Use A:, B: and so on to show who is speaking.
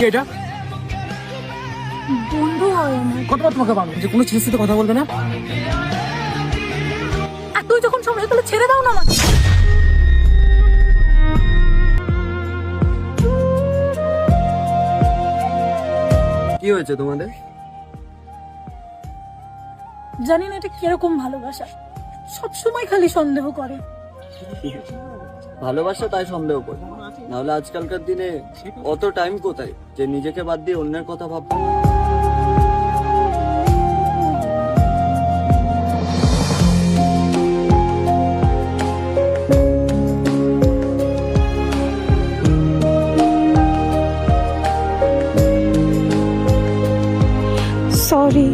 A: কে এটা?
B: বন্ধু হয় আমার।
A: কতবার তোমাকে বলবো যে কোনো ছেলের সাথে কথা বলবে না?
B: আর তুই যখন সমস্যা তাহলে ছেড়ে দাও না আমাকে।
C: কি হয়েছে তোমাদের?
B: জানি না এটা কিরকম ভালোবাসা, সবসময় খালি সন্দেহ করে।
C: ভালোবাসা তাই সন্দেহ করে, নাহলে আজকালকার দিনে অত টাইম কোথায় যে নিজেকে বাদ দিয়ে অন্যের কথা ভাববো।
B: সরি।